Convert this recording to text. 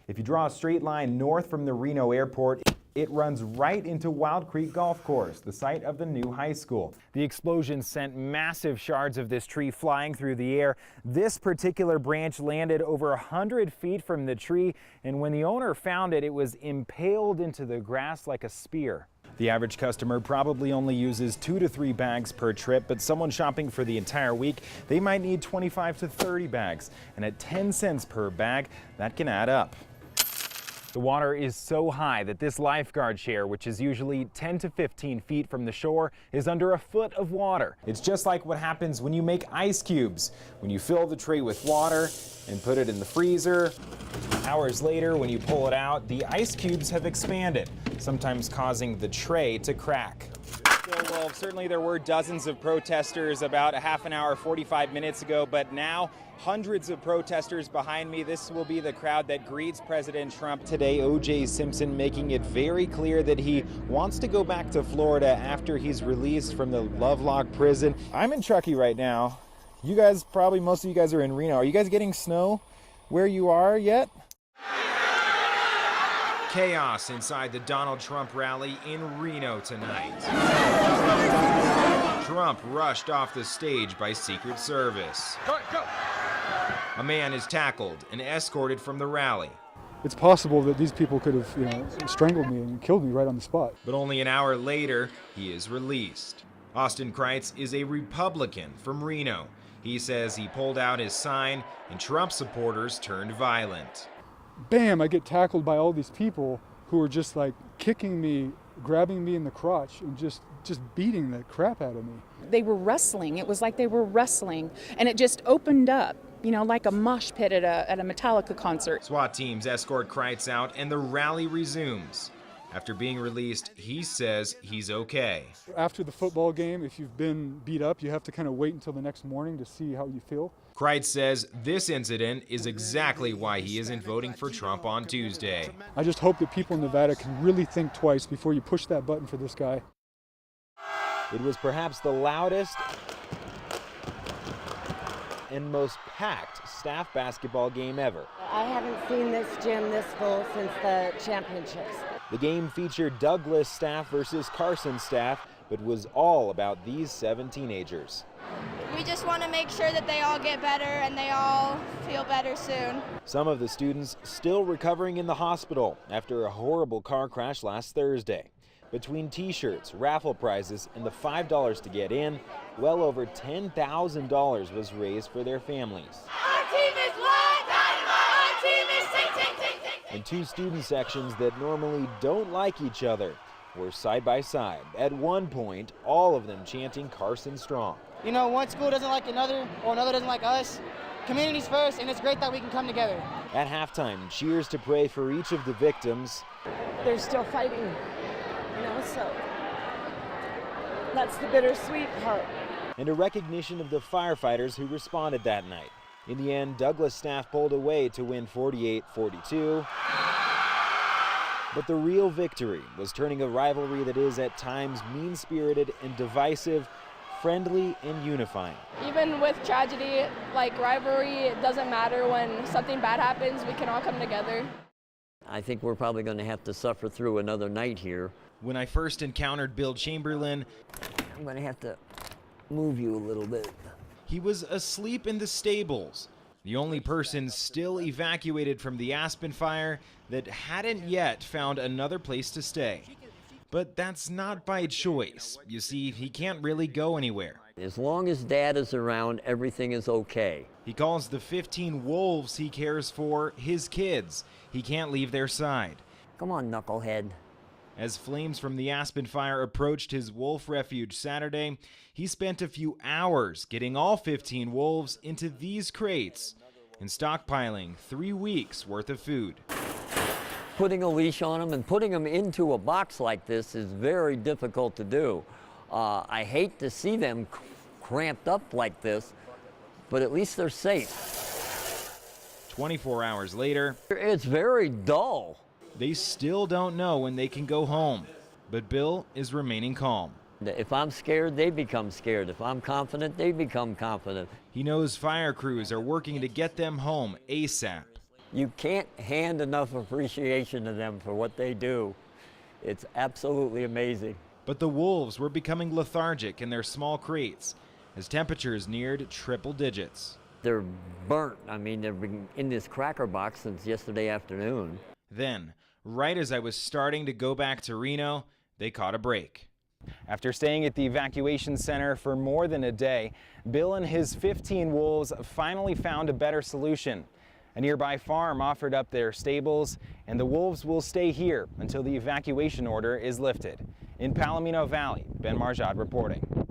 If you draw a straight line north from the Reno airport, it runs right into Wild Creek Golf Course, the site of the new high school. The explosion sent massive shards of this tree flying through the air. This particular branch landed over 100 feet from the tree, and when the owner found it, it was impaled into the grass like a spear. The average customer probably only uses 2 to 3 bags per trip, but someone shopping for the entire week, they might need 25 to 30 bags. And at 10 cents per bag, that can add up. The water is so high that this lifeguard chair, which is usually 10 to 15 feet from the shore, is under a foot of water. It's just like what happens when you make ice cubes. When you fill the tray with water and put it in the freezer, hours later when you pull it out, the ice cubes have expanded, sometimes causing the tray to crack. Well, certainly there were dozens of protesters about a half an hour, 45 minutes ago, but now hundreds of protesters behind me. This will be the crowd that greets President Trump today. O.J. Simpson making it very clear that he wants to go back to Florida after he's released from the Lovelock prison. I'm in Truckee right now. You guys, probably most of you guys are in Reno. Are you guys getting snow where you are yet? Chaos inside the Donald Trump rally in Reno tonight. Trump rushed off the stage by Secret Service. Go. A man is tackled and escorted from the rally. It's possible that these people could have, strangled me and killed me right on the spot. But only an hour later, he is released. Austin Kreitz is a Republican from Reno. He says he pulled out his sign and Trump supporters turned violent. Bam, I get tackled by all these people who are just like kicking me, grabbing me in the crotch and just beating the crap out of me. They were wrestling. It was like they were wrestling, and it just opened up, like a mosh pit at a Metallica concert. SWAT teams escort Kreitz out and the rally resumes. After being released, he says he's okay. After the football game, if you've been beat up, you have to kind of wait until the next morning to see how you feel. Kreitz says this incident is exactly why he isn't voting for Trump on Tuesday. I just hope that people in Nevada can really think twice before you push that button for this guy. It was perhaps the loudest and most packed staff basketball game ever. I haven't seen this gym this full since the championships. The game featured Douglas staff versus Carson staff, but was all about these 7 teenagers. We just want to make sure that they all get better and they all feel better soon. Some of the students still recovering in the hospital after a horrible car crash last Thursday. Between t-shirts, raffle prizes, and the $5 to get in, well over $10,000 was raised for their families. Our team is what? Our team is ting. And 2 student sections that normally don't like each other were side by side. At one point, all of them chanting Carson Strong. One school doesn't like another, or another doesn't like us. Community's first, and it's great that we can come together. At halftime, cheers to pray for each of the victims. They're still fighting, so that's the bittersweet part. And a recognition of the firefighters who responded that night. In the end, Douglas staff pulled away to win 48-42. But the real victory was turning a rivalry that is at times mean-spirited and divisive, friendly and unifying. Even with tragedy, like rivalry, it doesn't matter. When something bad happens, we can all come together. I think we're probably going to have to suffer through another night here. When I first encountered Bill Chamberlain, I'm going to have to move you a little bit. He was asleep in the stables, the only person still evacuated from the Aspen fire that hadn't yet found another place to stay. But that's not by choice. You see, he can't really go anywhere. As long as Dad is around, everything is okay. He calls the 15 wolves he cares for his kids. He can't leave their side. Come on, knucklehead. As flames from the Aspen fire approached his wolf refuge Saturday, he spent a few hours getting all 15 wolves into these crates and stockpiling 3 weeks worth of food. Putting a leash on them and putting them into a box like this is very difficult to do. I hate to see them cramped up like this, but at least they're safe. 24 hours later, it's very dull. They still don't know when they can go home, but Bill is remaining calm. If I'm scared, they become scared. If I'm confident, they become confident. He knows fire crews are working to get them home ASAP. You can't hand enough appreciation to them for what they do. It's absolutely amazing. But the wolves were becoming lethargic in their small crates as temperatures neared triple digits. They're burnt. I mean, they've been in this cracker box since yesterday afternoon. Then, right as I was starting to go back to Reno, they caught a break. After staying at the evacuation center for more than a day, Bill and his 15 wolves finally found a better solution. A nearby farm offered up their stables, and the wolves will stay here until the evacuation order is lifted. In Palomino Valley, Ben Margiott reporting.